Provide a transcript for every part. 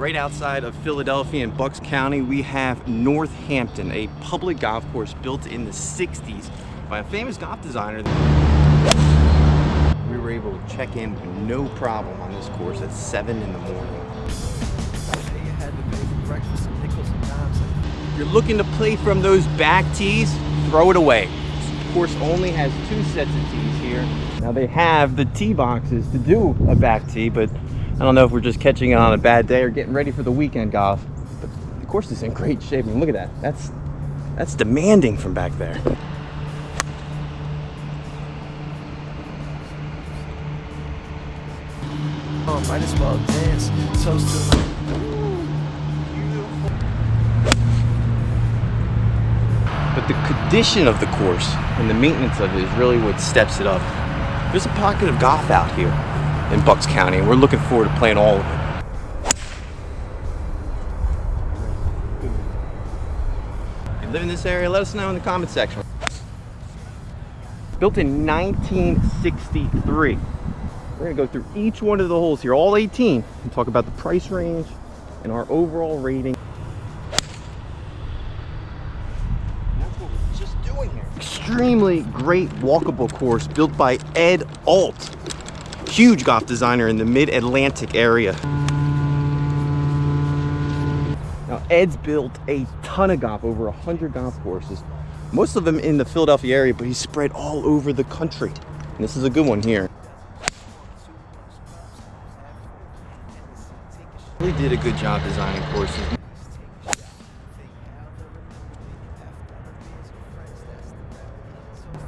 Right outside of Philadelphia in Bucks County, we have Northampton, a public golf course built in the 60s by a famous golf designer. We were able to check in with no problem on this course at 7 in the morning. You had to pay for breakfast and nickels and dimes. If you're looking to play from those back tees, throw it away. This course only has 2 sets of tees here. Now they have the tee boxes to do a back tee, but I don't know if we're just catching it on a bad day or getting ready for the weekend golf. But the course is in great shape. I mean, look at that. That's demanding from back there. Oh, might as well dance. Toast to But the condition of the course and the maintenance of it is really what steps it up. There's a pocket of golf out here in Bucks County, and we're looking forward to playing all of it. If you live in this area, let us know in the comment section. Built in 1963. We're gonna go through each one of the holes here, all 18, and talk about the price range and our overall rating. That's what we're just doing here. Extremely great walkable course built by Ed Alt. Huge golf designer in the mid-Atlantic area. Now Ed's built a ton of golf, over 100 golf courses. Most of them in the Philadelphia area, but he's spread all over the country. And this is a good one here. Really did a good job designing courses.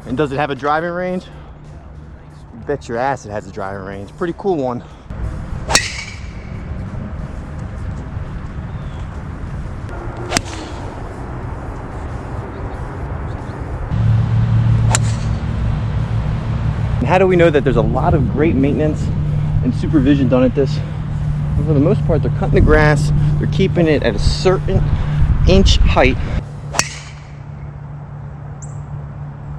And does it have a driving range? Bet your ass it has a driving range. Pretty cool one. And how do we know that there's a lot of great maintenance and supervision done at this? And for the most part, they're cutting the grass, they're keeping it at a certain inch height.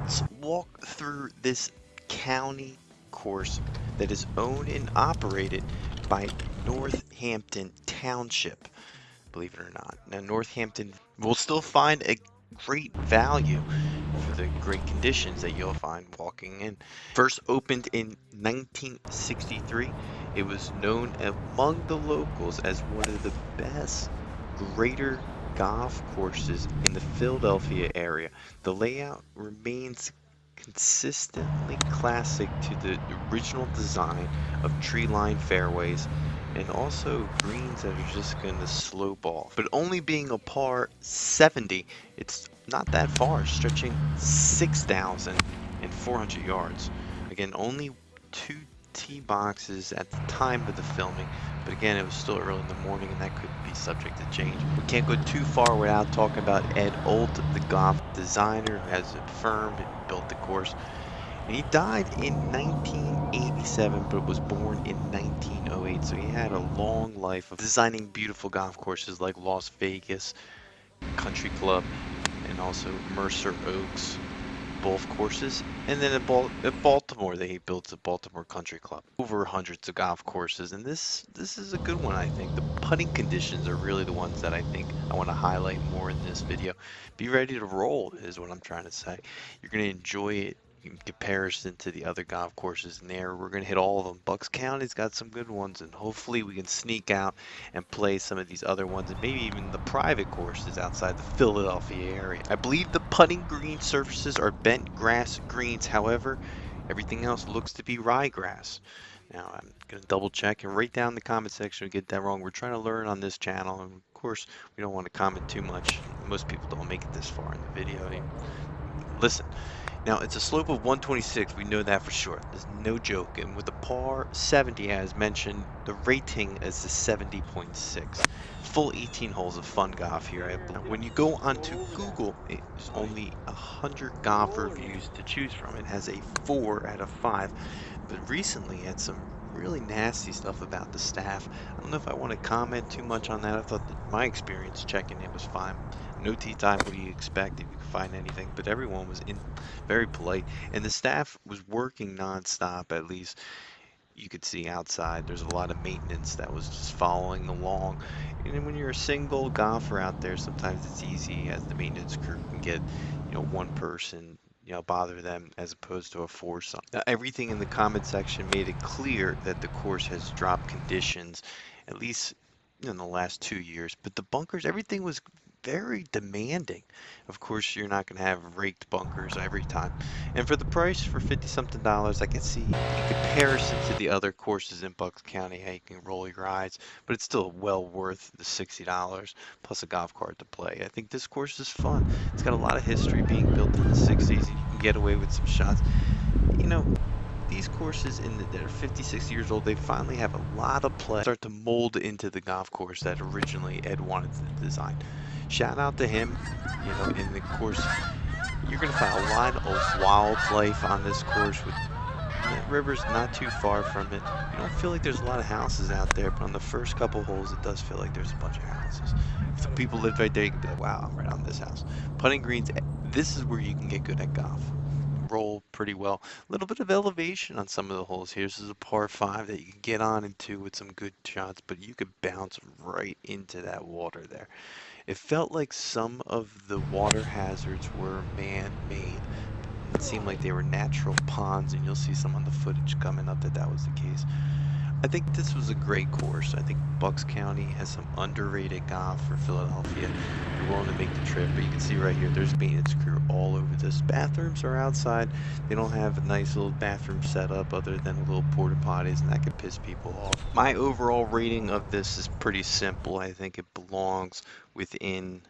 Let's walk through this county course that is owned and operated by Northampton Township, believe it or not. Now Northampton will still find a great value for the great conditions that you'll find walking in. First opened in 1963, it was known among the locals as one of the best greater golf courses in the Philadelphia area. The layout remains consistently classic to the original design of tree-lined fairways and also greens that are just going to slope off. But only being a par 70, it's not that far, stretching 6,400 yards. Again, only 2 tee boxes at the time of the filming, but again, it was still early in the morning and that could be subject to change. We can't go too far without talking about Ed Alt, the golf designer who has a firm and built the course. And he died in 1987, but was born in 1908, so he had a long life of designing beautiful golf courses like Las Vegas Country Club and also Mercer Oaks golf courses, and then at Baltimore he built the Baltimore Country Club. Over hundreds of golf courses, and this is a good one. I think the putting conditions are really the ones that I think I want to highlight more in this video. Be ready to roll is what I'm trying to say. You're going to enjoy it in comparison to the other golf courses in there. We're going to hit all of them. Bucks County's got some good ones, and hopefully we can sneak out and play some of these other ones, and maybe even the private courses outside the Philadelphia area. I believe the putting green surfaces are bent grass greens. However, everything else looks to be ryegrass. Now I'm going to double check and write down in the comment section if we get that wrong. We're trying to learn on this channel, and of course we don't want to comment too much. Most people don't make it this far in the video. Listen. Now, it's a slope of 126, we know that for sure. There's no joke. And with the par 70, as mentioned, the rating is a 70.6. Full 18 holes of fun golf here. When you go onto Google, it's only 100 golf reviews to choose from. It has a 4 out of 5. But recently, it had some really nasty stuff about the staff. I don't know if I want to comment too much on that. I thought that my experience checking it was fine. No tee time, what do you expect if you can find anything? But everyone was very polite, and the staff was working non-stop, at least you could see outside there's a lot of maintenance that was just following along. And then when you're a single golfer out there, sometimes it's easy as the maintenance crew can get, one person, bother them as opposed to a foursome. Now, everything in the comment section made it clear that the course has dropped conditions, at least in the last 2 years. But the bunkers, everything was very demanding. Of course, you're not going to have raked bunkers every time. And for the price, for 50 something dollars, I can see in comparison to the other courses in Bucks County how you can roll your eyes, but it's still well worth the $60 plus a golf cart to play. I think this course is fun. It's got a lot of history being built in the 60s. You can get away with some shots. You know, these courses that are 50, 60 years old, they finally have a lot of play. Start to mold into the golf course that originally Ed wanted to design. Shout out to him, in the course. You're going to find a lot of wildlife on this course with the river's not too far from it. You don't feel like there's a lot of houses out there, but on the first couple holes, it does feel like there's a bunch of houses. If the people lived right there, you can be like, wow, I'm right on this house. Putting greens, this is where you can get good at golf. Roll pretty well. A little bit of elevation on some of the holes here. This is a par 5 that you can get on into with some good shots, but you could bounce right into that water there. It felt like some of the water hazards were man-made. It seemed like they were natural ponds, and you'll see some on the footage coming up that was the case. I think this was a great course. I think Bucks County has some underrated golf for Philadelphia. If you're willing to make the trip, but you can see right here, there's maintenance crew all over this. Bathrooms are outside. They don't have a nice little bathroom setup other than little porta potties, and that could piss people off. My overall rating of this is pretty simple. I think it belongs within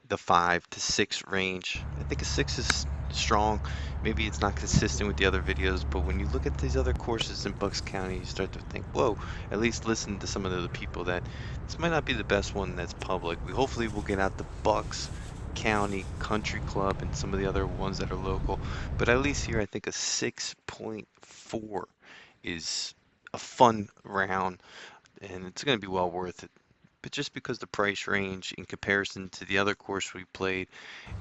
the 5 to 6 range. I think a 6 is strong. Maybe it's not consistent with the other videos, but when you look at these other courses in Bucks County, you start to think, whoa, at least listen to some of the other people that this might not be the best one that's public. Hopefully we'll get out the Bucks County Country Club and some of the other ones that are local, but at least here I think a 6.4 is a fun round, and it's going to be well worth it. But just because the price range in comparison to the other course we played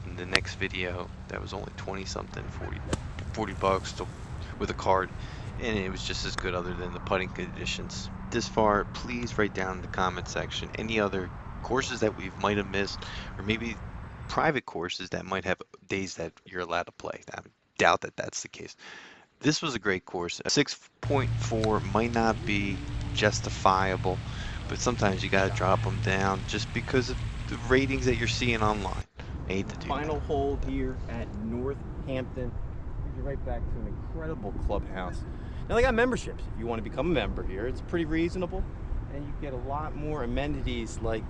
in the next video that was only 20 something, 40 bucks with a card, and it was just as good other than the putting conditions. This far, please write down in the comment section any other courses that we might have missed, or maybe private courses that might have days that you're allowed to play. I doubt that that's the case. This was a great course. A 6.4 might not be justifiable, but sometimes you gotta drop them down just because of the ratings that you're seeing online. I hate to do Final that. hole here at Northampton. Brings you right back to an incredible clubhouse. Now they got memberships. If you want to become a member here, it's pretty reasonable, and you get a lot more amenities like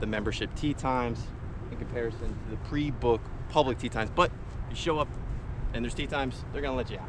the membership tee times in comparison to the pre-book public tee times. But you show up and there's tee times, they're gonna let you out.